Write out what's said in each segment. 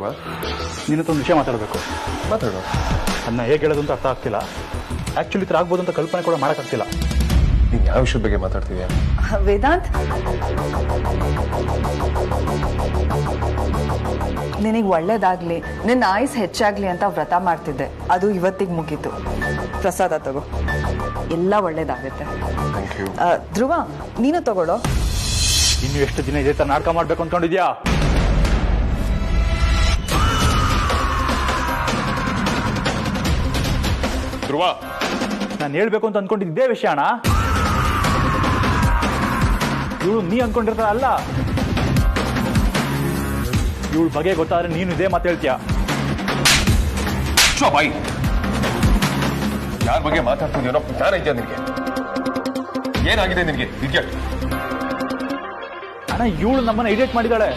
ಧ್ರುವ. ನಿನ್ನತ್ತೊಂದು ವಿಷಯ ಮಾತಾಡಬೇಕು. ಮಾತಾಡೋ. ಅದನ್ನ ಹೇಗೆ ಹೇಳೋದು ಅಂತ ಅರ್ಥ ಆಗ್ತಿಲ್ಲ. ಆ್ಯಕ್ಚುಲಿ ಥರ ಆಗ್ಬೋದು ಅಂತ ಕಲ್ಪನೆ ಕೂಡ ಮಾಡೋಕ್ಕಾಗ್ತಿಲ್ಲ. ನೀನು ಯಾವ ವಿಷಯದ ಬಗ್ಗೆ ಮಾತಾಡ್ತಿದ್ಯಾ? ವೇದಾಂತ್, ನಿನಗೆ ಒಳ್ಳೇದಾಗ್ಲಿ, ನಿನ್ನ ಆಯುಸ್ ಹೆಚ್ಚಾಗ್ಲಿ ಅಂತ ವ್ರತ ಮಾಡ್ತಿದ್ದೆ. ಅದು ಇವತ್ತಿಗೆ ಮುಗೀತು. ಪ್ರಸಾದ ತಗೋ, ಎಲ್ಲ ಒಳ್ಳೇದಾಗುತ್ತೆ. Thank you. ಧ್ರುವ, ನೀನು ತಗೊಳ್ಳೋ. ಇನ್ನು ಎಷ್ಟು ದಿನ ಇದೇ ಥರ ನಾಟಕ ಮಾಡ್ಬೇಕು ಅಂದ್ಕೊಂಡಿದ್ಯಾ? ಧ್ರುವ, ನಾನು ಹೇಳ್ಬೇಕು ಅಂತ ಅಂದ್ಕೊಂಡಿದ್ದೇ ವಿಷಯ ಅಣ್ಣ. ಇವಳು ನೀ ಅಂದ್ಕೊಂಡಿರ್ತಾರ ಅಲ್ಲ. ಇವಳ ಬಗ್ಗೆ ಗೊತ್ತಾದ್ರೆ ನೀನು ಇದೇ ಮಾತು ಹೇಳ್ತೀಯ. ಬಾಯಿ, ಯಾರ ಬಗ್ಗೆ ಮಾತಾಡ್ತಿದ್ಯೋ ಜ್ಞಾನ ಇದೆಯಾ ನಿನಗೆ? ಏನಾಗಿದೆ ನಿನಗೆ? ಇಡಿಯಟ್. ಅಣ್ಣ, ಇವಳು ನಮ್ಮನ್ನ ಇಡಿಯೇಟ್ ಮಾಡಿದಾಳೆ.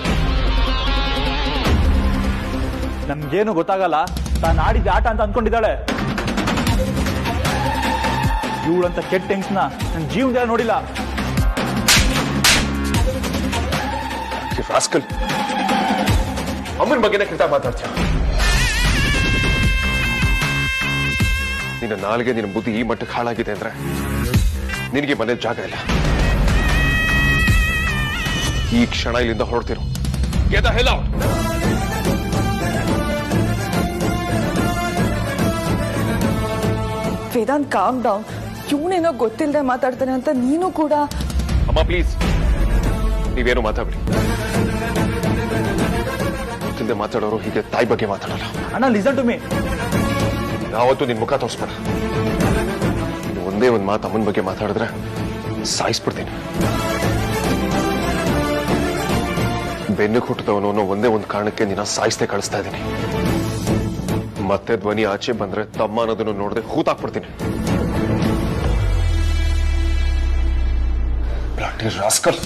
ನಮ್ಗೇನು ಗೊತ್ತಾಗಲ್ಲ, ತಾನು ಆಡಿದ ಆಟ ಅಂತ ಅಂದ್ಕೊಂಡಿದ್ದಾಳೆ. ಇವಳಂತ ಕೆಟ್ಟ ಹೆಂಗ್ಸ್ನ ನನ್ನ ಜೀವನದಲ್ಲಿ ನೋಡಿಲ್ಲ. ರಾಸ್ಕಲ್, ಅಮ್ಮನ ಬಗ್ಗೆನೇ ಕೆಟ್ಟ ಮಾತಾಡ್ತೀಯ. ನಿನ್ನ ನಾಲ್ಗೆ, ನಿನ್ನ ಬುದ್ಧಿ ಈ ಮಟ್ಟಕ್ಕೆ ಹಾಳಾಗಿದೆ ಅಂದ್ರೆ ನಿನಗೆ ಮನೇಲಿ ಜಾಗ ಇಲ್ಲ. ಈ ಕ್ಷಣ ಇಲ್ಲಿಂದ ಹೊರಡ್ತಿರು. ಗೆದ ಹೆಲ್ಲ. Vedant, calm down. ಇವನೇನೋ ಗೊತ್ತಿಲ್ಲದೆ ಮಾತಾಡ್ತಾನೆ ಅಂತ ನೀನು ಕೂಡ. ಅಮ್ಮ ಪ್ಲೀಸ್, ನೀವೇನು ಮಾತಾಡ್ಬಿಡಿ. ಗೊತ್ತಿಲ್ಲದೆ ಮಾತಾಡೋರು ಹೀಗೆ ತಾಯಿ ಬಗ್ಗೆ ಮಾತಾಡಲ್ಲ. ಅಣ್ಣ, ಲಿಸನ್ ಟು ಮೀ. ಯಾವತ್ತೂ ನಿನ್ ಮುಖ ತೋರಿಸ್ಬೇಡ. ನೀನು ಒಂದೇ ಒಂದು ಮಾತು ಅಮ್ಮನ ಬಗ್ಗೆ ಮಾತಾಡಿದ್ರೆ ಸಾಯಿಸ್ಬಿಡ್ತೀನಿ. ಬೆನ್ನು ಹುಟ್ಟಿದವನು ಅನ್ನೋ ಒಂದೇ ಒಂದು ಕಾರಣಕ್ಕೆ ನಿನ್ನ ಸಾಯಿಸ್ದೆ ಕಳಿಸ್ತಾ ಇದ್ದೀನಿ. ಮತ್ತೆ ಧ್ವನಿ ಆಚೆ ಬಂದ್ರೆ ತಮ್ಮ ಅನ್ನೋದನ್ನು ನೋಡದೆ ಹೂತಾಕ್ಬಿಡ್ತೀನಿ. Bloody rascal.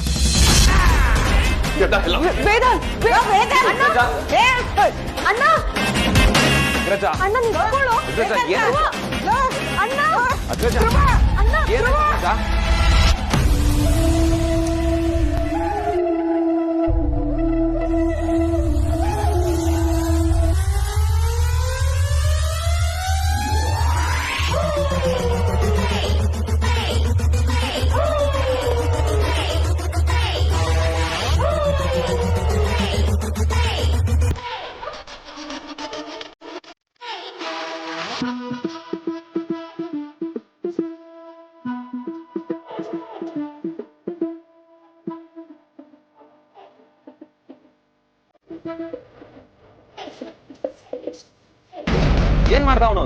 ಏನ್ ಮಾಡ್ದ ಅವನು?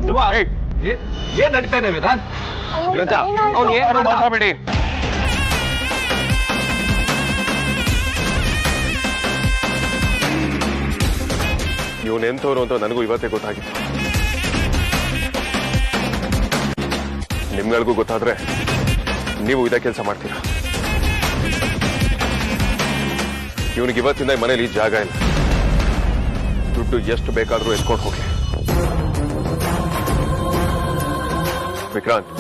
ಏನ್ ನಡೀತಾ ಇದೆ ವೇದಾಂತ್? ಅವ್ನು ಏನು ಮಾತಾಡಬೇಡಿ. ಇವನೆಂಥವ್ರು ಅಂತ ನನಗೂ ಇವತ್ತೇ ಗೊತ್ತಾಗಿತ್ತು. ನಿಮ್ಗಳಿಗೂ ಗೊತ್ತಾದ್ರೆ ನೀವು ಇದೇ ಕೆಲಸ ಮಾಡ್ತೀರಾ. ಇವನಿಗೆ ಇವತ್ತಿಂದ ಮನೇಲಿ ಜಾಗ ಇಲ್ಲ. ದುಡ್ಡು ಎಷ್ಟು ಬೇಕಾದ್ರೂ ಎತ್ಕೊಂಡು ಹೋಗಿ. ವಿಕ್ರಾಂತ್,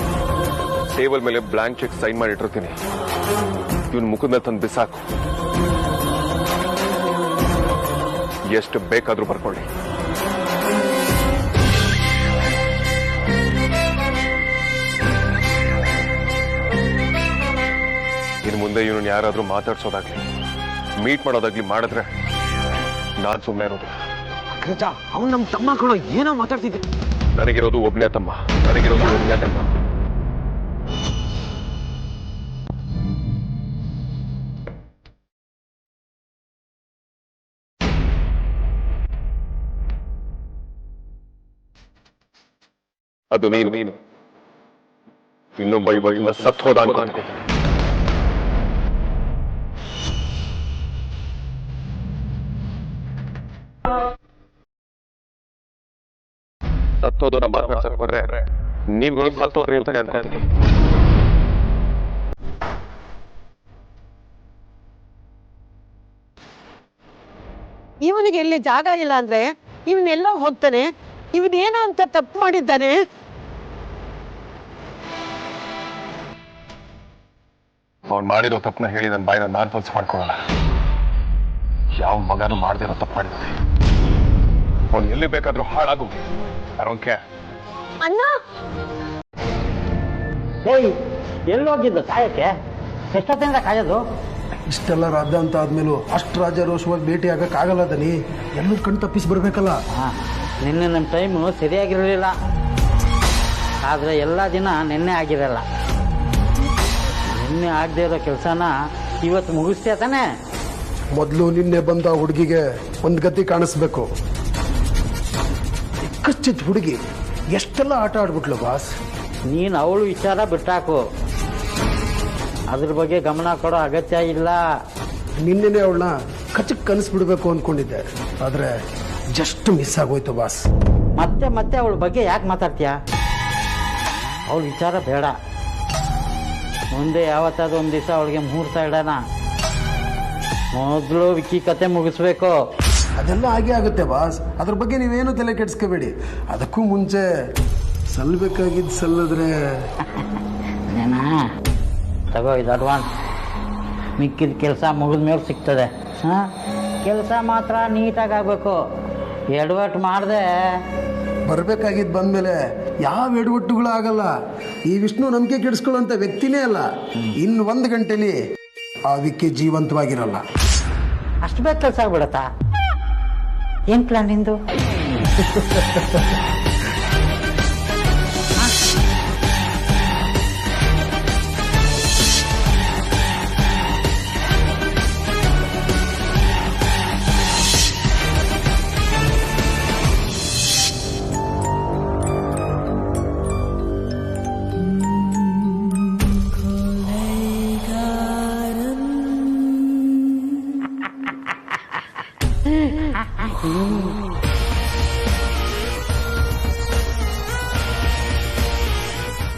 ಟೇಬಲ್ ಮೇಲೆ ಬ್ಲಾಂಕ್ ಚೆಕ್ ಸೈನ್ ಮಾಡಿಟ್ಟಿರ್ತೀನಿ. ಇವನ್ ಮುಖದ ಮೇಲೆ ತಂದು ಬಿಸಾಕು. ಎಷ್ಟು ಬೇಕಾದ್ರೂ ಬರ್ಕೊಳ್ಳಿ. ಇನ್ನು ಮುಂದೆ ಇವನು ಯಾರಾದ್ರೂ ಮಾತಾಡ್ಸೋದಾಗ್ಲಿ ಮೀಟ್ ಮಾಡೋದಾಗ್ಲಿ ಮಾಡಿದ್ರೆ ನಾನ್ ಸುಮ್ಮನೆ ಇರೋದು. ಅವ್ನು ನಮ್ ತಮ್ಮ ಕಣೋ, ಏನೋ ಮಾತಾಡ್ತಿದ್ದೆ. ನನಗಿರೋದು ಒಬ್ನೇ ತಮ್ಮ. ನನಗಿರೋದು ಒಬ್ನೇ ತಮ್ಮ. ಅದು ನೀನು ಇನ್ನೊಬ್ಬ ಇವಾಗ ಸತ್ ಹೋದ ಅನ್ಕೊಂಡೆ. ಸತ್ತೋದನ್ನ ಮಾತಾಡ್ಸಕ್ ಬರ್ರೆ ನೀವುಗಳು ಸತ್ತೋದ್ರಿ ಅಂತ ಅನ್ಕೊಂತೀನಿ. ಇವನಿಗೆ ಎಲ್ಲಿ ಜಾಗ ಇಲ್ಲ ಅಂದ್ರೆ ಇವನೆಲ್ಲ ಹೋಗ್ತಾನೆ. ಇವನೇನೋ ಅಂತ ತಪ್ಪು ಮಾಡಿದ್ದಾನೆ. ಅವ್ನು ಮಾಡಿರೋ ತಪ್ಪನ್ನ ಹೇಳಿ ನನ್ನ ಬಾಯಿನ ನಾನು ಫಲ್ಸ್ ಮಾಡ್ಕೊಳ್ಳಲ್ಲ. ಯಾವ ಮಗನೂ ಮಾಡದಿರೋ ತಪ್ಪು ಮಾಡಿದ್ದಾನೆ. ಅವ್ನು ಎಲ್ಲಿ ಬೇಕಾದ್ರೂ ಹಾಳಾಗು ಅರೋಂಕೆ ಅಣ್ಣ ಏಯ್ ಎಲ್ಲೋಗಿದ್ದು ಕಾಯಕ್ಕೆ ಎಷ್ಟೊತ್ತಿಂದ ಕಾಯೋದು? ಇಷ್ಟೆಲ್ಲ ರಾಜ್ಯ ಅಂತ ಆದ್ಮೇಲೂ ಅಷ್ಟು ರಾಜಾರೋಷವಾಗಿ ಭೇಟಿ ಆಗಕ್ಕಾಗಲ್ಲ ದನಿ. ಎಲ್ಲೂ ಕಣ್ ತಪ್ಪಿಸಿ ಬರ್ಬೇಕಲ್ಲ. ನಿನ್ನೆ ನಮ್ಮ ಟೈಮು ಸರಿಯಾಗಿರಲಿಲ್ಲ, ಆದರೆ ಎಲ್ಲ ದಿನ ನಿನ್ನೆ ಆಗಿರಲ್ಲ. ನಿನ್ನೆ ಆಗದೆ ಇರೋ ಕೆಲಸನ ಇವತ್ತು ಮುಗಿಸ್ತೇ ತಾನೆ. ಮೊದಲು ನಿನ್ನೆ ಬಂದ ಹುಡುಗಿಗೆ ಒಂದು ಗತಿ ಕಾಣಿಸ್ಬೇಕು. ಕಚ್ಚಿದ ಹುಡುಗಿ ಎಷ್ಟೆಲ್ಲ ಆಟ ಆಡ್ಬಿಟ್ಲು ಬಾಸ್. ನೀನು ಅವಳು ವಿಚಾರ ಬಿಟ್ಟಾಕು, ಅದ್ರ ಬಗ್ಗೆ ಗಮನ ಕೊಡೋ ಅಗತ್ಯ ಇಲ್ಲ. ನಿನ್ನೆನೆ ಅವಳನ್ನ ಕಚ್ಚಕ್ ಕನಸ್ಬಿಡ್ಬೇಕು ಅನ್ಕೊಂಡಿದ್ದೆ, ಆದ್ರೆ ಜಸ್ಟ್ ಮಿಸ್ ಆಗೋಯ್ತು ಬಾಸ್. ಮತ್ತೆ ಮತ್ತೆ ಅವಳ ಬಗ್ಗೆ ಯಾಕೆ ಮಾತಾಡ್ತೀಯ? ಅವಳ ವಿಚಾರ ಬೇಡ. ಮುಂದೆ ಯಾವತ್ತಾದ್ರೂ ಒಂದು ದಿವಸ ಅವಳಿಗೆ ಮುಹೂರ್ತ ಇಡೋಣ. ಮೊದಲು ವಿಕ್ಕಿ ಕತೆ ಮುಗಿಸ್ಬೇಕು. ಅದೆಲ್ಲ ಹಾಗೆ ಆಗುತ್ತೆ ಬಾಸ್, ಅದ್ರ ಬಗ್ಗೆ ನೀವೇನು ತಲೆ ಕೆಡಿಸ್ಕೋಬೇಡಿ. ಅದಕ್ಕೂ ಮುಂಚೆ ಸಲ್ಬೇಕಾಗಿದ್ದು ಸಲ್ಲದ್ರೆ ತಗೋ, ಇದು ಅಡ್ವಾನ್ಸ್. ಮಿಕ್ಕಿದ ಕೆಲಸ ಮುಗಿದ ಮೇಲೆ ಸಿಗ್ತದೆ. ಹಾಂ, ಕೆಲಸ ಮಾತ್ರ ನೀಟಾಗಿ ಆಗಬೇಕು. ಎಡವಟ್ಟು ಮಾಡಿದೆ ಬರ್ಬೇಕಾಗಿದ್ದು ಬಂದ್ಮೇಲೆ ಯಾವ ಎಡವಟ್ಟುಗಳು ಆಗಲ್ಲ. ಈ ವಿಷ್ಣು ನಂಬಿಕೆ ಕೆಡಿಸ್ಕೊಳ್ಳೋಂಥ ವ್ಯಕ್ತಿನೇ ಅಲ್ಲ. ಇನ್ನು 1 ಗಂಟೆಲಿ ಆ ವಿಕ್ಕಿ ಜೀವಂತವಾಗಿರಲ್ಲ. ಅಷ್ಟು ಬೇಗ ಕೆಲಸ ಆಗ್ಬಿಡತ್ತಾ? ಏನು ಪ್ಲಾನ್ ನಿಂದು?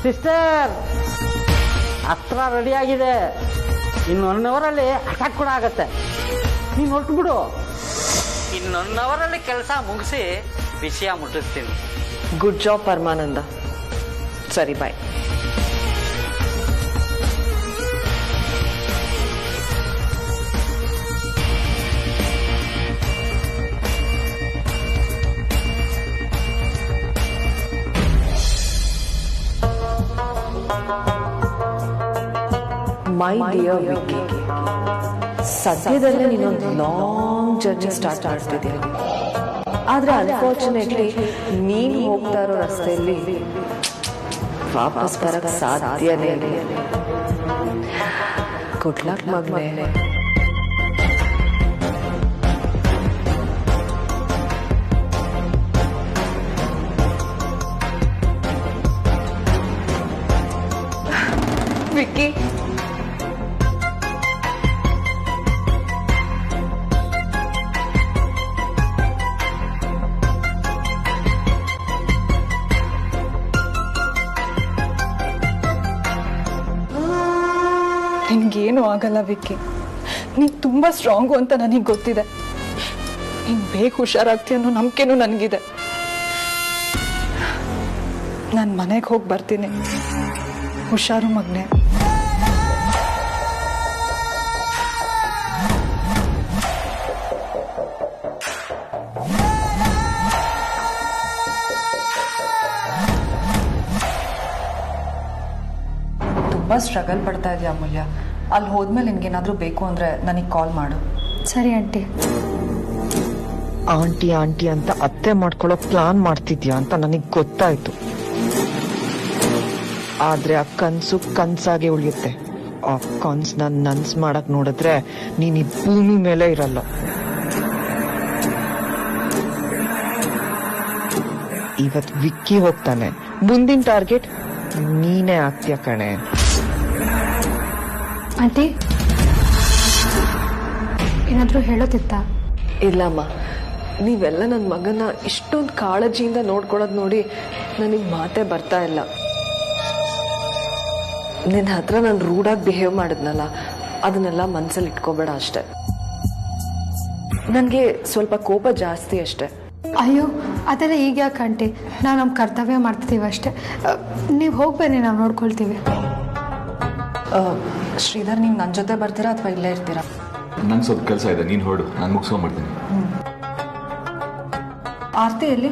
ಸಿಸ್ಟರ್, ಅಸ್ತ್ರ ರೆಡಿ ಆಗಿದೆ. ಇನ್ನು 1 ಅವರಲ್ಲಿ ಅಟ್ಯಾಕ್ ಕೂಡ ಆಗತ್ತೆ. ನೀನು ಹೊರಟು ಬಿಡು. ಇನ್ನು 1 ಅವರಲ್ಲಿ ಕೆಲಸ ಮುಗಿಸಿ ವಿಷಯ ಮುಟ್ಟಿಸ್ತೀನಿ. ಗುಡ್ ಜಾಬ್ ಪರಮಾನಂದ. ಸರಿ, ಬಾಯ್. ಮೈ ಡಿಯರ್ ವಿಕ್ಕಿ, ಸದ್ಯದಲ್ಲೇ ನೀನೊಂದು ಲಾಂಗ್ ಜರ್ನಿ ಸ್ಟಾರ್ಟ್ ಮಾಡ್ತಿದ್ದೀಯ. ಆದ್ರೆ ಅನ್ಫಾರ್ಚುನೇಟ್ಲಿ ನೀನು ಹೋಗ್ತಾ ಇರೋ ರಸ್ತೆಯಲ್ಲಿ ವಾಪಸ್ ಬರಕ್ ಸಾಧ್ಯನೇ ಇಲ್ಲ. ಗುಡ್ ಲಕ್ ಮಗನೇ. ವಿಕ್ಕಿ, ನಿನ್ಗೇನು ಆಗಲ್ಲ ವಿಕ್ಕಿ. ನೀನ್ ತುಂಬಾ ಸ್ಟ್ರಾಂಗು ಅಂತ ನನಗೆ ಗೊತ್ತಿದೆ. ನೀನ್ ಬೇಗ ಹುಷಾರಾಗ್ತೀಯ ಅನ್ನೋ ನಂಬಿಕೆನೂ ನನಗಿದೆ. ನಾನು ಮನೆಗೆ ಹೋಗಿ ಬರ್ತೀನಿ. ಹುಷಾರು ಮಗನೆ. ತುಂಬ ಸ್ಟ್ರಗಲ್ ಪಡ್ತಾ ಇದೆಯಾ ಅಮೂಲ್ಯ? ಅಲ್ಲಿ ಹೋದ್ಮೇಲೆ ನಿನ್ಗೇನಾದರೂ ಬೇಕು ಅಂದರೆ ನನಗೆ ಕಾಲ್ ಮಾಡು. ಸರಿ ಆಂಟಿ. ಆಂಟಿ ಆಂಟಿ ಅಂತ ಅತ್ತೆ ಮಾಡ್ಕೊಳ್ಳೋ ಪ್ಲಾನ್ ಮಾಡ್ತಿದ್ಯಾ ಅಂತ ನನಗೆ ಗೊತ್ತಾಯ್ತು. ಆದ್ರೆ ಆ ಕನ್ಸು ಕನ್ಸಾಗೆ ಉಳಿಯುತ್ತೆ. ಆ ಕನ್ಸ್ನ ನನ್ಸ್ ಮಾಡಕ್ ನೋಡಿದ್ರೆ ನೀನ್ ಈ ಭೂಮಿ ಮೇಲೆ ಇರಲ್ಲ. ಇವತ್ ವಿಕ್ಕಿ ಹೋಗ್ತಾನೆ, ಮುಂದಿನ ಟಾರ್ಗೆಟ್ ನೀನೇ ಆಗ್ತೀಯ ಕಣೆ. ಆಂಟಿ, ಏನಾದರೂ ಹೇಳೋದಿತ್ತಾ? ಇಲ್ಲಮ್ಮ, ನೀವೆಲ್ಲ ನನ್ನ ಮಗನ ಇಷ್ಟೊಂದು ಕಾಳಜಿಯಿಂದ ನೋಡ್ಕೊಳ್ಳೋದು ನೋಡಿ ನನಗೆ ಮಾತೇ ಬರ್ತಾ ಇಲ್ಲ. ನಿನ್ನ ಹತ್ರ ನಾನು ರೂಢಾಗಿ ಬಿಹೇವ್ ಮಾಡಿದ್ನಲ್ಲ, ಅದನ್ನೆಲ್ಲ ಮನಸ್ಸಲ್ಲಿ ಇಟ್ಕೋಬೇಡ ಅಷ್ಟೆ. ನನಗೆ ಸ್ವಲ್ಪ ಕೋಪ ಜಾಸ್ತಿ ಅಷ್ಟೆ. ಅಯ್ಯೋ, ಅದೆಲ್ಲ ಈಗ ಯಾಕೆ ಆಂಟಿ? ನಾವು ನಮ್ಮ ಕರ್ತವ್ಯ ಮಾಡ್ತಿದ್ದೀವಿ ಅಷ್ಟೇ. ನೀವು ಹೋಗ್ಬನ್ನಿ, ನಾವು ನೋಡ್ಕೊಳ್ತೀವಿ. ಶ್ರೀಧರ್, ನೀವು ನನ್ನ ಜೊತೆ ಬರ್ತೀರಾ ಅಥವಾ ಇಲ್ಲೇ ಇರ್ತೀರಾ? ನಂಗೆ ಸ್ವಲ್ಪ ಕೆಲಸ ಇದೆ, ನೀನು ಹೊರಡು, ನಾನು ಮುಗಿಸ್ಕೊಂಡ್ಬಿಡ್ತೀನಿ. ಆರ್ತಿಯಲ್ಲಿ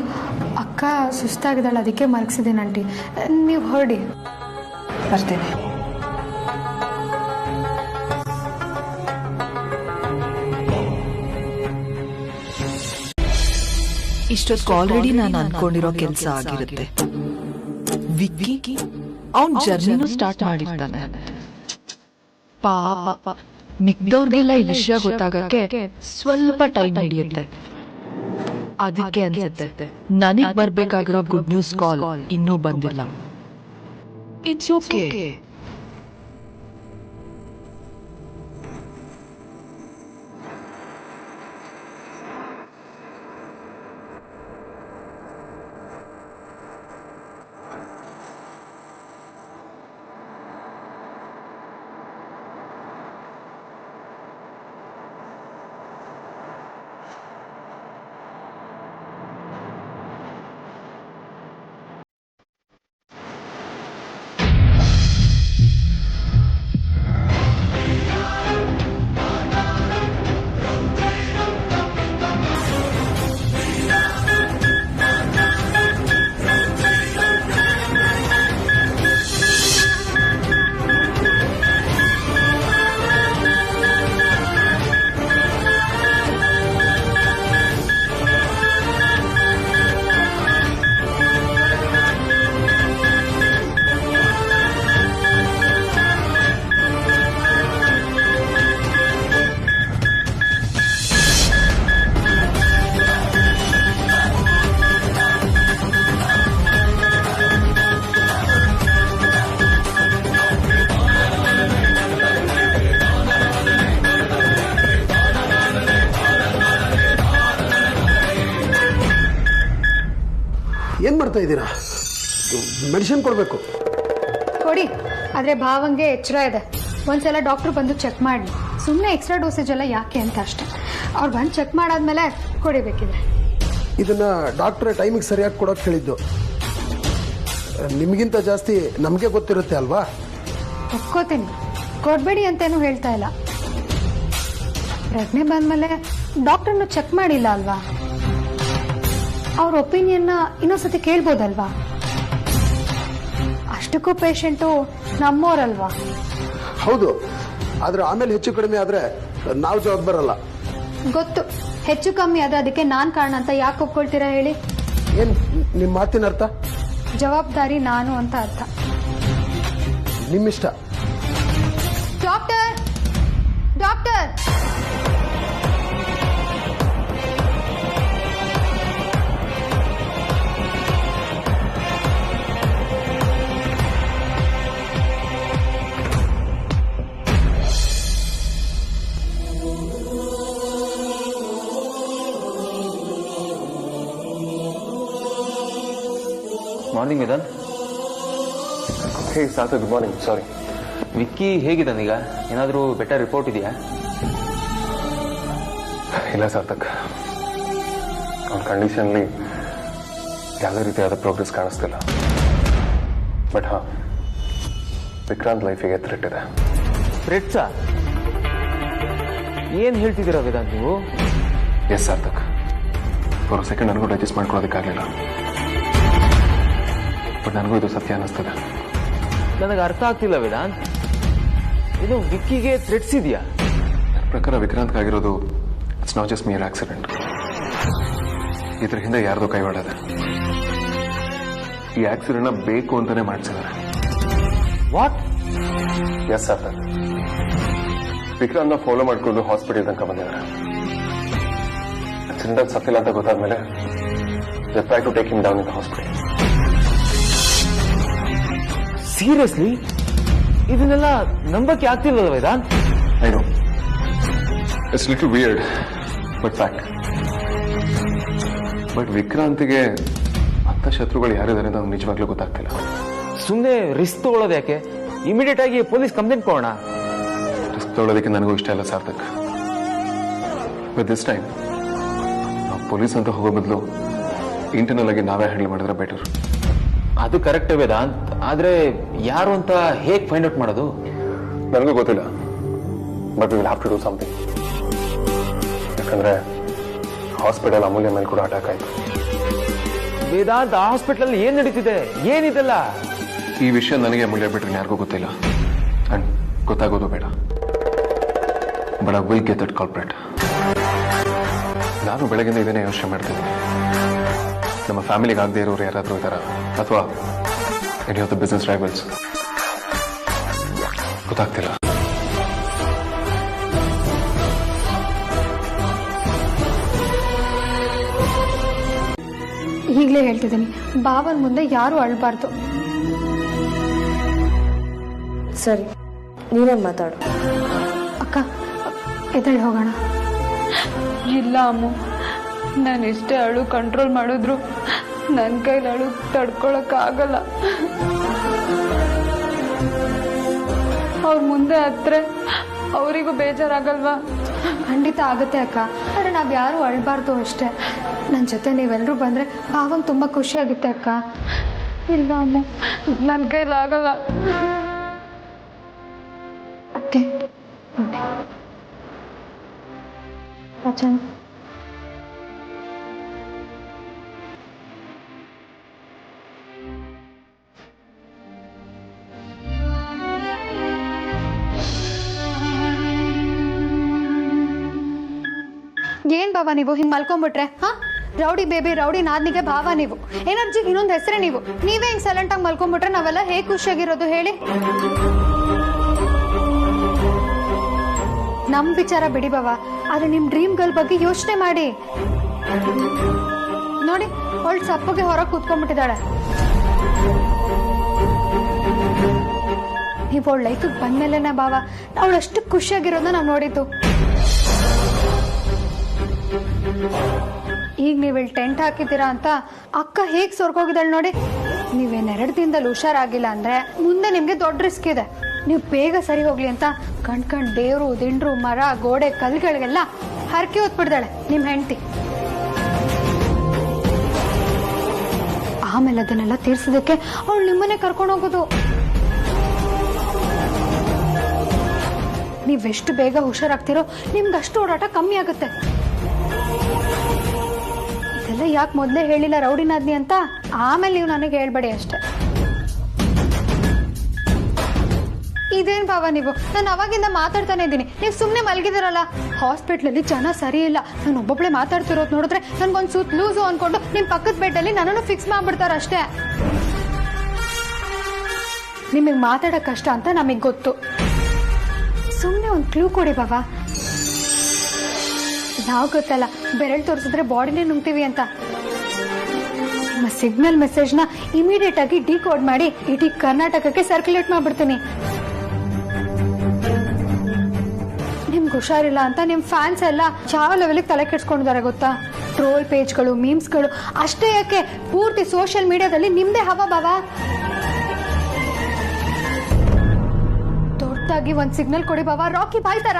ಅಕ್ಕ ಸುಸ್ತಾಗಿದ್ದಾಳೆ, ಅದಕ್ಕೆ ಮಲಗಿಸಿದ್ದೀನಿ ಆಂಟಿ. ನೀವು ಹೊರಡಿ. ಬರ್ತೀನಿ. ಇಷ್ಟೊತ್ತು ಆಲ್ರೆಡಿ ನಾನು ಅನ್ಕೊಂಡಿರೋ ಕೆಲಸ ಆಗಿರುತ್ತೆ. ವಿಕ್ಕಿ ಅವನ್ ಜರ್ನಿನೂ ಸ್ಟಾರ್ಟ್ ಮಾಡಿರ್ತಾನೆ. ಪಾಪ ಮಿಕ್ದವ್ರಿಗೆಲ್ಲ ಈ ವಿಷಯ ಗೊತ್ತಾಗಕ್ಕೆ ಸ್ವಲ್ಪ ಟೈಮ್ ಹಿಡಿಯುತ್ತೆ. ಅದಕ್ಕೆ ಅನ್ಸುತ್ತೆ ನನಗ್ ಬರ್ಬೇಕಾಗಿರೋ ಗುಡ್ ನ್ಯೂಸ್ ಕಾಲ್ ಇನ್ನೂ ಬಂದಿಲ್ಲ. It's okay. ಏನು ಮಾಡ್ತಾ ಇದ್ದೀರಾ? ಮೆಡಿಸಿನ್ ಕೊಡಬೇಕು. ಕೊಡಿ, ಆದರೆ ಭಾವಂಗೆ ಎಚ್ಚರ ಇದೆ. ಒಂದ್ಸಲ ಡಾಕ್ಟ್ರು ಬಂದು ಚೆಕ್ ಮಾಡಿ, ಸುಮ್ಮನೆ ಎಕ್ಸ್ಟ್ರಾ ಡೋಸೇಜ್ ಎಲ್ಲ ಯಾಕೆ ಅಂತ ಅಷ್ಟೆ. ಅವ್ರು ಬಂದು ಚೆಕ್ ಮಾಡಾದ್ಮೇಲೆ ಕೊಡಿಬೇಕಿದೆ. ಇದನ್ನ ಡಾಕ್ಟ್ರೆ ಟೈಮಿಗೆ ಸರಿಯಾಗಿ ಕೊಡೋಕೆ ಹೇಳಿದ್ದು. ನಿಮಗಿಂತ ಜಾಸ್ತಿ ನಮಗೆ ಗೊತ್ತಿರುತ್ತೆ ಅಲ್ವಾ? ಒಪ್ಕೋತೀನಿ, ಕೊಡಬೇಡಿ ಅಂತೇನು ಹೇಳ್ತಾ ಇಲ್ಲ. ಪ್ರಜ್ಞೆ ಬಂದಮೇಲೆ ಡಾಕ್ಟ್ರನ್ನು ಚೆಕ್ ಮಾಡಿಲ್ಲ ಅಲ್ವಾ? ಅವ್ರ ಒಪಿನಿಯನ್ನ ಇನ್ನೊಂದ್ಸತಿ ಕೇಳ್ಬೋದಲ್ವಾ? ಅಷ್ಟಕ್ಕೂ ಪೇಷಂಟು ನಮ್ಮೋರಲ್ವಾ? ಹೌದು, ಆದ್ರೆ ಆಮೇಲೆ ಹೆಚ್ಚು ಕಡಿಮೆ ಆದ್ರೆ ನಾವು ಜವಾಬ್ದಾರಲ್ಲ. ಗೊತ್ತು, ಹೆಚ್ಚು ಕಮ್ಮಿ ಆದ್ರೆ ಅದಕ್ಕೆ ನಾನ್ ಕಾರಣ ಅಂತ ಯಾಕೆ ಒಪ್ಕೊಳ್ತೀರಾ ಹೇಳಿ? ಏನ್ ನಿಮ್ಮ ಮಾತಿನ ಅರ್ಥ? ಜವಾಬ್ದಾರಿ ನಾನು ಅಂತ ಅರ್ಥ. ನಿಮ್ಮಿಷ್ಟ. Doctor, doctor, morning Vedant. Hey Sarthak, good morning. Sorry. Vicky ಹೇಗಿದ್ದಾನೀಗ? ಏನಾದರೂ ಬೆಟರ್ ರಿಪೋರ್ಟ್ ಇದೆಯಾ? ಇಲ್ಲ ಸಾರ್ಥಕ್, ಅವನ ಕಂಡೀಷನ್ಲಿ ಯಾವುದೇ ರೀತಿಯಾದ ಪ್ರೋಗ್ರೆಸ್ ಕಾಣಿಸ್ತಿಲ್ಲ. ಬಟ್ ಹಾ, ವಿಕ್ರಾಂತ್ ಲೈಫಿಗೆ ಥ್ರೆಟ್ ಇದೆ. ಥ್ರೆಟ್ಸಾ? ಏನು ಹೇಳ್ತಿದ್ದೀರಾ ವೇದಾಂತ್ ನೀವು? ಎಸ್ ಸಾರ್ಥಕ್, ಫಾರ್ ಸೆಕೆಂಡ್ ನನಗೂ ಡೈಜೆಸ್ಟ್ ಮಾಡ್ಕೊಳ್ಳೋದಕ್ಕಾಗಲಿಲ್ಲ. ಬಟ್ ನನಗೂ ಇದು ಸತ್ಯ ಅನ್ನಿಸ್ತದೆ. ನನಗೆ ಅರ್ಥ ಆಗ್ತಿಲ್ಲ ವೇದಾಂತ್, ಇದು ವಿಕ್ಕಿಗೆ ಥ್ರೆಟ್ಸ್ ಇದೆಯಾ? ನನ್ನ ಪ್ರಕಾರ ವಿಕ್ರಾಂತ್ಗಾಗಿರೋದು it's not just mere accident. ಇದ್ರ ಹಿಂದೆ ಯಾರ್ದೋ ಕೈವಾಡದೆ. ಈ ಆಕ್ಸಿಡೆಂಟ್ನ ಬೇಕು ಅಂತಾನೆ ಮಾಡಿಸಿದ್ದಾರೆ. ವಾಟ್? ಎಸ್ ಸಾರ್ಥಕ್, ವಿಕ್ರಾಂತ್ನ ಫಾಲೋ ಮಾಡಿಕೊಂಡು ಹಾಸ್ಪಿಟಲ್ ತನಕ ಬಂದಿದ್ದಾರೆ. ಆಕ್ಸಿಡೆಂಟ್ ಸತ್ತಿಲ್ಲ ಅಂತ ಗೊತ್ತಾದ್ಮೇಲೆ they try to take him down in the hospital. Seriously? ಇದನ್ನೆಲ್ಲ ನಂಬಕ್ಕೆ ಆಗ್ತಿಲ್ವಲ್ಲ Vedant? I know. It's a little weird, but fact. But ವಿಕ್ರಾಂತಿಗೆ ಅಂತ ಶತ್ರುಗಳು ಯಾರಿದ್ದಾರೆ ಅಂತ ನಮ್ಗೆ ನಿಜವಾಗ್ಲೂ ಗೊತ್ತಾಗ್ತಿಲ್ಲ. ಸುಮ್ಮನೆ ರಿಸ್ಕ್ ತಗೊಳ್ಳೋದು ಯಾಕೆ? ಇಮಿಡಿಯೇಟ್ ಆಗಿ ಪೊಲೀಸ್ ಕಂಪ್ಲೇಂಟ್ ಕೊಡೋಣ. ರಿಸ್ಕ್ ತಗೊಳ್ಳೋದಕ್ಕೆ ನನಗೂ ಇಷ್ಟ ಇಲ್ಲ ಸಾರ್ಥಕ್. ಬಟ್ ದಿಸ್ ಟೈಮ್ ನಾವು ಪೊಲೀಸ್ ಅಂತ ಹೋಗೋ ಬದಲು ಇಂಟರ್ನಲ್ ಆಗಿ ನಾವೇ ಹ್ಯಾಂಡಲ್ ಮಾಡಿದ್ರೆ ಬೆಟರ್. ಅದು ಕರೆಕ್ಟ್ ವೇದಾಂತ್, ಆದ್ರೆ ಯಾರು ಅಂತ ಹೇಗೆ ಫೈಂಡ್ ಔಟ್ ಮಾಡೋದು? ನನಗೂ ಗೊತ್ತಿಲ್ಲ. But we will have to do something. ಯಾಕಂದ್ರೆ ಹಾಸ್ಪಿಟಲ್ ಅಮೂಲ್ಯ ಮೇಲೆ ಕೂಡ ಅಟ್ಯಾಕ್ ಆಯ್ತು. ವೇದಾಂತ ಹಾಸ್ಪಿಟಲ್ ಏನ್ ನಡೀತಿದೆ, ಏನಿದೆಲ್ಲ? ಈ ವಿಷಯ ನನಗೆ ಅಮೂಲ್ಯ ಬಿಟ್ರೆ ಯಾರಿಗೂ ಗೊತ್ತಿಲ್ಲ ಅಂಡ್ ಗೊತ್ತಾಗೋದು ಬೇಡ. But I will get that culprit. ನಾನು ಬೆಳಗಿಂದ ಇದನ್ನೇ ಯೋಚನೆ ಮಾಡ್ತಿದ್ದೀನಿ. ನಮ್ಮ ಫ್ಯಾಮಿಲಿಗೆ ಆಗದೆ ಇರೋರು ಯಾರಾದರೂ ಇದ್ದಾರಾ, ಅಥವಾ any of the business rivals? ಗೊತ್ತಾಗ್ತಿಲ್ಲ. ಈಗಲೇ ಹೇಳ್ತಿದ್ದೀನಿ, ಬಾವನ್ ಮುಂದೆ ಯಾರು ಅಳ್ಬಾರ್ದು. ಸರಿ, ನೀನೇ ಮಾತಾಡು. ಅಕ್ಕ ಎದ್ದೇಳಿ ಹೋಗೋಣ. ಇಲ್ಲ ಅಮ್ಮ, ನಾನು ಎಷ್ಟೇ ಅಳು ಕಂಟ್ರೋಲ್ ಮಾಡಿದ್ರು ನನ್ನ ಕೈಲಿ ಅಳು ತಡ್ಕೊಳಕ್ಕಾಗಲ್ಲ. ಅವ್ರ ಮುಂದೆ ಹತ್ರ ಅವರಿಗೂ ಬೇಜಾರಾಗಲ್ವಾ? ಖಂಡಿತ ಆಗುತ್ತೆ ಅಕ್ಕ, ಆದರೆ ನಾವು ಯಾರು ಅಳ್ಬಾರ್ದು ಅಷ್ಟೇ. ನನ್ನ ಜೊತೆ ನೀವೆಲ್ಲರೂ ಬಂದರೆ ಭಾವಂಗೆ ತುಂಬ ಖುಷಿ ಆಗುತ್ತೆ ಅಕ್ಕ. ಇಲ್ಲ ಅಮ್ಮ, ನನ್ನ ಕೈಲಾಗಲ್ಲ. ಅತ್ತೆ ಏನ್ ಬಾಬಾ ನೀವು ಹಿಂಗ್ ಮಲ್ಕೊಂಡ್ಬಿಟ್ರೆ? ಹಾ, ರೌಡಿ ಬೇಬಿ, ರೌಡಿ ನಾದ್ನಿಗೆ ಭಾವ ನೀವು. ಎನರ್ಜಿಗೆ ಇನ್ನೊಂದು ಹೆಸರೇ ನೀವು. ನೀವೇ ಹಿಂಗ್ ಸೈಲೆಂಟ್ ಆಗಿ ಮಲ್ಕೊಂಡ್ಬಿಟ್ರೆ ನಾವೆಲ್ಲ ಹೇಗೆ ಖುಷಿಯಾಗಿರೋದು ಹೇಳಿ? ನಮ್ ವಿಚಾರ ಬಿಡಿ ಬಾಬಾ, ಆದ್ರೆ ನಿಮ್ ಡ್ರೀಮ್ ಗರ್ಲ್ ಬಗ್ಗೆ ಯೋಚನೆ ಮಾಡಿ. ನೋಡಿ, ಅವಳು ಸಪ್ಪಗೆ ಹೊರಗೆ ಕೂತ್ಕೊಂಡ್ಬಿಟ್ಟಿದ್ದಾಳೆ. ನೀವು ಅವಳ ಲೈಫಿಗೆ ಬಂದ್ಮೇಲೆನೆ ಬಾವ ಅವಳು ಅಷ್ಟು ಖುಷಿಯಾಗಿರೋದನ್ನ ನಾವು ನೋಡಿದ್ದು. ಈಗ ನೀವು ಇಲ್ಲಿ ಟೆಂಟ್ ಹಾಕಿದ್ದೀರಾ ಅಂತ ಅಕ್ಕ ಹೇಗ್ ಸೊರ್ಕೋಗಿದ್ದಾಳೆ ನೋಡಿ. ನೀವೇನ್ 2 ದಿನದಲ್ಲಿ ಹುಷಾರಾಗಿಲ್ಲ ಅಂದ್ರೆ ಮುಂದೆ ನಿಮ್ಗೆ ದೊಡ್ಡ ರಿಸ್ಕ್ ಇದೆ. ನೀವು ಬೇಗ ಸರಿ ಹೋಗ್ಲಿ ಅಂತ ಕಣ್ ದೇವ್ರು, ದಿಂಡ್ರು, ಮರ, ಗೋಡೆ, ಕಲ್ಗಳಿಗೆಲ್ಲ ಹರಕೆ ಹೊತ್ಬಿಡ್ದಾಳೆ ನಿಮ್ ಹೆಂಡತಿ. ಆಮೇಲೆ ಅದನ್ನೆಲ್ಲ ತೀರ್ಸೋದಕ್ಕೆ ಅವಳು ನಿಮ್ಮನೆ ಕರ್ಕೊಂಡು ಹೋಗೋದು. ನೀವೆಷ್ಟು ಬೇಗ ಹುಷಾರಾಗ್ತಿರೋ ನಿಮ್ಗಷ್ಟು ಓಡಾಟ ಕಮ್ಮಿ ಆಗುತ್ತೆ. ಇದೆಲ್ಲ ಯಾಕೆ ಮೊದಲೇ ಹೇಳಿಲ್ಲ ರೌಡಿನಾದ್ನಿ ಅಂತ ಆಮೇಲೆ ನೀವು ನನಗೆ ಹೇಳ್ಬೇಡಿ ಅಷ್ಟೆ. ಇದೇನ್ ಭಾವ ನೀವು? ನಾನು ಅವಾಗಿಂದ ಮಾತಾಡ್ತಾನೆ ಇದ್ದೀನಿ, ನೀವು ಸುಮ್ಮನೆ ಮಲಗಿದಿರಲ್ಲ. ಹಾಸ್ಪಿಟ್ಲಲ್ಲಿ ಜನ ಸರಿ ಇಲ್ಲ, ನಾನು ಒಬ್ಬೊಬ್ಳೆ ಮಾತಾಡ್ತಿರೋದು ನೋಡಿದ್ರೆ ನನ್ಗೊಂದು ಸೂತ್ ಲೂಸು ಅನ್ಕೊಂಡು ನಿಮ್ ಪಕ್ಕದ ಬೆಡ್ಡಲ್ಲಿ ನನ್ನನ್ನು ಫಿಕ್ಸ್ ಮಾಡ್ಬಿಡ್ತಾರ ಅಷ್ಟೇ. ನಿಮಗೆ ಮಾತಾಡಕ್ ಕಷ್ಟ ಅಂತ ನಮಗ್ ಗೊತ್ತು. ಸುಮ್ಮನೆ ಒಂದು ಕ್ಲೂ ಕೊಡಿ ಬಾಬಾ. ನಾವು ಗೊತ್ತಲ್ಲ, ಬೆರಳು ತೋರಿಸಿದ್ರೆ ಬಾಡಿನೇ ನುಂಗ್ತೀವಿ ಅಂತ. ನಿಮ್ಮ ಸಿಗ್ನಲ್ ಮೆಸೇಜ್ನ ಇಮಿಡಿಯೇಟ್ ಆಗಿ ಡಿಕೋಡ್ ಮಾಡಿ ಇಡೀ ಕರ್ನಾಟಕಕ್ಕೆ ಸರ್ಕ್ಯುಲೇಟ್ ಮಾಡ್ಬಿಡ್ತೀನಿ. ನಿಮ್ಗೆ ಹುಷಾರಿಲ್ಲ ಅಂತ ನಿಮ್ ಫ್ಯಾನ್ಸ್ ಎಲ್ಲ ಯಾವ ಲೆವೆಲ್ಗೆ ತಲೆ ಕೆಡ್ಸ್ಕೊಂಡಿದ್ದಾರೆ ಗೊತ್ತಾ? ಟ್ರೋಲ್ ಪೇಜ್ಗಳು, ಮೀಮ್ಸ್ಗಳು ಅಷ್ಟೇ ಯಾಕೆ, ಪೂರ್ತಿ ಸೋಷಿಯಲ್ ಮೀಡಿಯಾದಲ್ಲಿ ನಿಮ್ದೇ ಹವಾ ಬಾಬಾ. ದೊಡ್ಡದಾಗಿ ಒಂದ್ ಸಿಗ್ನಲ್ ಕೊಡಿ ಬಾಬಾ, ರಾಕಿ ಬಾಯ್ತಾರ.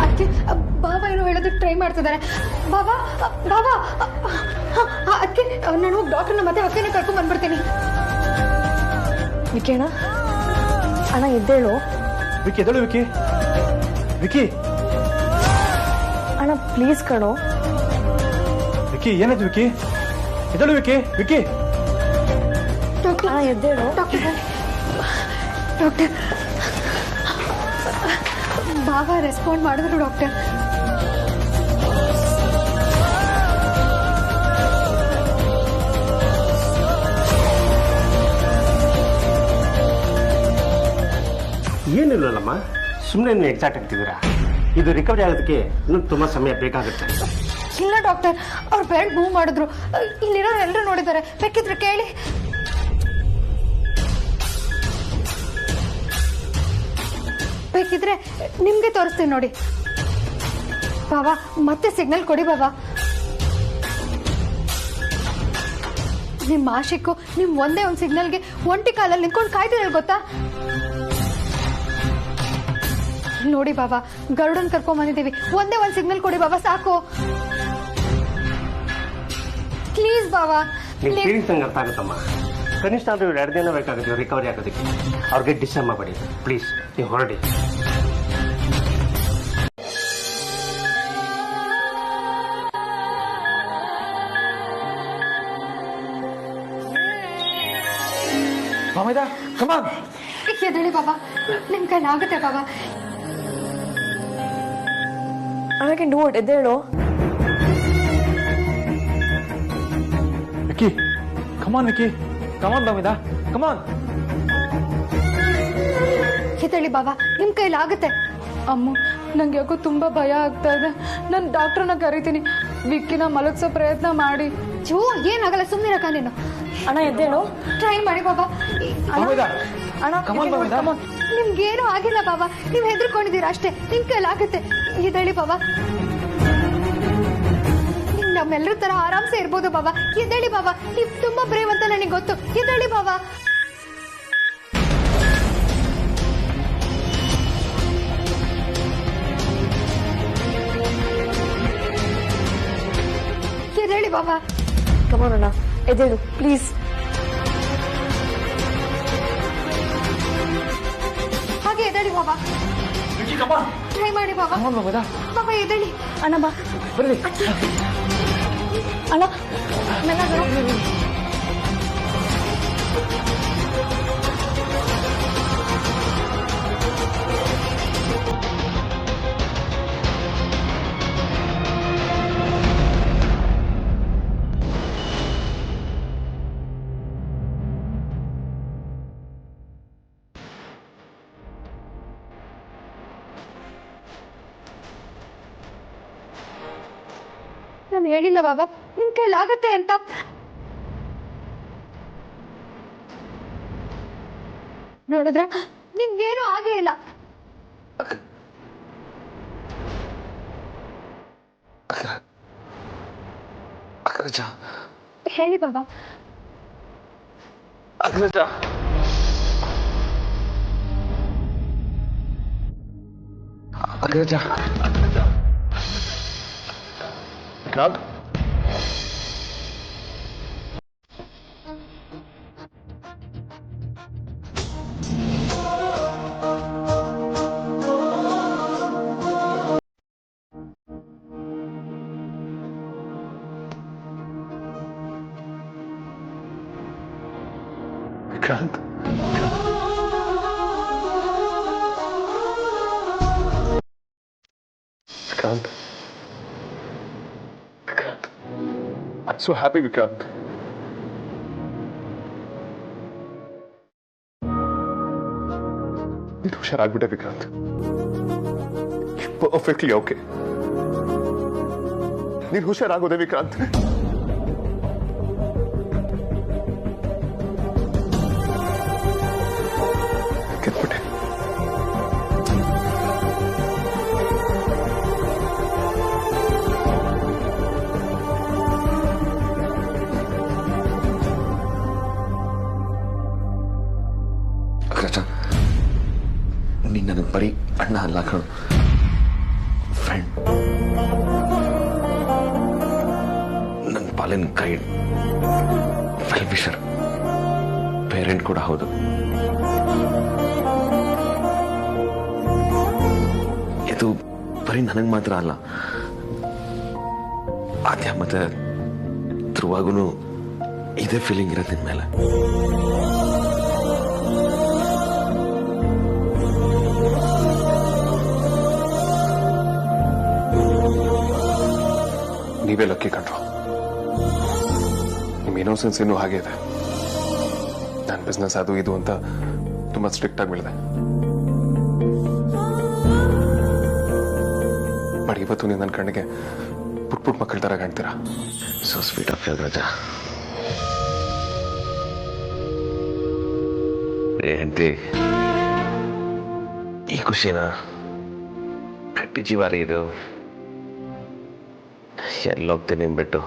ಅದಕ್ಕೆ ಬಾಬಾ ಏನೋ ಹೇಳೋದಕ್ಕೆ ಟ್ರೈ ಮಾಡ್ತಿದ್ದಾರೆ. ಬಾಬಾ ಬಾಬಾ ಅದಕ್ಕೆ ನಾನು ಹೋಗಿ ಡಾಕ್ಟರ್ನ ಮತ್ತೆ ಅಕ್ಕನ ಕರ್ಕೊಂಡ್ ಬಂದ್ಬಿಡ್ತೀನಿ. ವಿಕಿ ಅಣ್ಣ, ಅಣ್ಣ ಎದ್ದೇಳು. ವಿಕಿ ಎದ್ದೇಳು. ವಿಕಿ, ವಿಕಿ ಅಣ್ಣ ಪ್ಲೀಸ್ ಕಣೋ. ವಿಕಿ ಏನಾಯ್ತು? ವಿಕಿ ಎದ್ದೇಳು. ವಿಕಿ, ವಿಕಿ ಅಣ್ಣ ಎದ್ದೇಳು. ಡಾಕ್ಟರ್ ಡಾಕ್ಟರ್ ಬಾಬಾ ರೆಸ್ಪಾಂಡ್ ಮಾಡಿದ್ರು ಡಾಕ್ಟರ್. ಏನಿಲ್ಲಲ್ಲಮ್ಮ, ಸುಮ್ಮನೆ ಎಕ್ಸಾಕ್ಟ್ ಆಗ್ತಿದ್ದೀರಾ. ಇದು ರಿಕವರಿ ಆಗೋದಕ್ಕೆ ಇನ್ನೂ ತುಂಬ ಸಮಯ ಬೇಕಾಗುತ್ತೆ. ಇಲ್ಲ ಡಾಕ್ಟರ್, ಅವ್ರು ಬೆರಳು ಮೂವ್ ಮಾಡಿದ್ರು. ಇಲ್ಲಿರೋ ಎಲ್ಲರೂ ನೋಡಿದ್ದಾರೆ, ಬೇಕಿದ್ರೆ ಕೇಳಿ. ಬೇಕಿದ್ರೆ ನಿಮ್ಗೆ ತೋರಿಸ್ತೀನಿ ನೋಡಿ. ಬಾಬಾ ಮತ್ತೆ ಸಿಗ್ನಲ್ ಕೊಡಿ ಬಾಬಾ. ನಿಮ್ಮ ಆಶಿಕ್ಕು ನಿಮ್ ಒಂದೇ ಒಂದು ಸಿಗ್ನಲ್ಗೆ ಒಂಟಿ ಕಾಲಲ್ಲಿ ನಿಂತ್ಕೊಂಡು ಕಾಯ್ತಿರಲ್ ಗೊತ್ತಾ? ನೋಡಿ ಬಾಬಾ, ಗರುಡನ್ ಕರ್ಕೊಂಡ್ ಬಂದಿದ್ದೀವಿ. ಒಂದೇ ಒಂದು ಸಿಗ್ನಲ್ ಕೊಡಿ ಬಾಬಾ, ಸಾಕು ಪ್ಲೀಸ್ ಬಾಬಾ. ನಿಮ್ಮ ಫೀಲಿಂಗ್ಸ್ ನಂಗೆ ಅರ್ಥ ಆಗುತ್ತಮ್ಮ. ಕನಿಷ್ಠ ಆದ್ರೂ 2 ದಿನ ಬೇಕಾಗುತ್ತೆ ರಿಕವರಿ ಆಗೋದಕ್ಕೆ. ಅವ್ರಿಗೆ ಡಿಸ್ಟರ್ಬ್ ಮಾಡಬೇಡಿ ಪ್ಲೀಸ್, ನೀವು ಹೊರಡಿ. ಎದ್ದೇಳಿ ಬಾಬಾ, ನಿಮ್ ಕೈಲಾಗುತ್ತೆ ಬಾಬಾ. I can do it. ಎದ್ದೇಳು. ವಿಕ್ಕಿ, ಕಮಾನ್ ವಿಕ್ಕಿ, ಕಮಾನ್ ಬಾಮಿದಾ, ಕಮಾನ್. ಎದ್ದೇಳಿ ಬಾಬಾ, ನಿಮ್ ಕೈಲಾಗುತ್ತೆ. ಅಮ್ಮ, ನಂಗೆ ಯಾಕೋ ತುಂಬಾ ಭಯ ಆಗ್ತಾ ಇದೆ. ನಾನು ಡಾಕ್ಟರ್ನ ಕರಿತೀನಿ. ವಿಕ್ಕಿನ ಮಲಗಿಸೋ ಪ್ರಯತ್ನ ಮಾಡಿ. ಚೂ, ಏನಾಗಲ್ಲ, ಸುಮ್ಮನಿರಕ್ಕ ನೀನು. ಅಣ್ಣ ಎದ್ದೇಳು. ಟ್ರೈ ಮಾಡಿ ಬಾಬಾ. ಅಣ್ಣ ನಿಮ್ಗೇನು ಆಗಿಲ್ಲ ಬಾಬಾ, ನೀವ್ ಹೆದರ್ಕೊಂಡಿದ್ದೀರಾ ಅಷ್ಟೇ. ನಿಮ್ ಕೈಲಾಗುತ್ತೆ. ಎದ್ದೇಳಿ ಬಾಬಾ, ನಮ್ಮೆಲ್ಲರ ತರ ಆರಾಮ್ಸೆ ಇರ್ಬೋದು ಬಾಬಾ. ಎದ್ದೇಳಿ ಬಾಬಾ, ನೀವ್ ತುಂಬಾ ಬ್ರೇವ್ ಅಂತ ನನಗೆ ಗೊತ್ತು. ಎದ್ದೇಳಿ ಬಾಬಾ. ಎದ್ದೇಳಿ ಬಾಬಾ. ಕಮಾನ್ ಅಣ್ಣ, ಎದ್ದೇಳು ಪ್ಲೀಸ್. ಹಾಗೆ ಎದ್ದೇಳಿ ಬಾಬಾ. ಟ್ರೈ ಮಾಡಿ ಬಾಬಾ. ಬಾಬಾ ಎದ್ದೇಳಿ. ಅಣ್ಣ ಬಾ. ಅಣ್ಣ ಮೆಲ್ಲಗೆ. ನಾನು ಹೇಳಿಲ್ಲ ಬಾಬಾ, ನಿಮ್ ಕೈಲಾಗತ್ತೆ ಅಂತ. ನೋಡಿದ್ರ, ನಿಮ್ಗೇನು ಆಗೇ ಇಲ್ಲ. ಹೇಳಿ ಬಾಬಾ. Vikrant, Vikrant, Vikrant, I'm so happy, Vikrant. ನೀನು ಹುಷಾರಾಗ್ಬಿಟ್ಟೆ ವಿಕ್ರಾಂತ್. Perfectly okay. ನೀನು ಹುಷಾರಾಗೋದೆ ವಿಕ್ರಾಂತ್. ಗೆದ್ಬಿಟ್ಟೆ. ನೀನು ನನಗೆ ಬರೀ ಅಣ್ಣ ಅಲ್ಲ ಕಣು, ಫ್ರೆಂಡ್. ನನ್ನ ಪಾಲಿನ ಗೈಡ್, ವೆಲ್ ವಿಷರ್, ಪೇರೆಂಟ್ ಕೂಡ ಹೌದು. ಇದು ಬರೀ ನನಗೆ ಮಾತ್ರ ಅಲ್ಲ, ಆದ್ಯ ಮತ್ತೆ ಧ್ರುವಾಗೂ ಇದೇ ಫೀಲಿಂಗ್ ಇರೋದು ನಿನ್ ಮೇಲೆ. ನೀವೇ ಲಕ್ಕಿ ಕಂಡ್ರು. ನಿಮ್ಮ ಇನ್ನೋಸೆನ್ಸ್ ಇನ್ನೂ ಹಾಗೆ ಇದೆ. ನನ್ನ ಬಿಸ್ನೆಸ್ ಅದು ಇದು ಅಂತ ತುಂಬಾ ಸ್ಟ್ರಿಕ್ಟ್ ಆಗಿ ಬೆಳೆದೆ. ಬಟ್ ಇವತ್ತು ನೀವು ನನ್ನ ಕಣ್ಣಿಗೆ ಪುಟ್ ಪುಟ್ ಮಕ್ಕಳ ತರ ಕಾಣ್ತೀರಾ. So sweet of Yogaraja. ಹೆಂಡತಿ ಖುಷಿನಾ ಗಟ್ಟಿ ಜೀವಾರಿ ಇದು ಎಲ್ಲೋಗ್ತೀನಿ ಬಿಟ್ಟು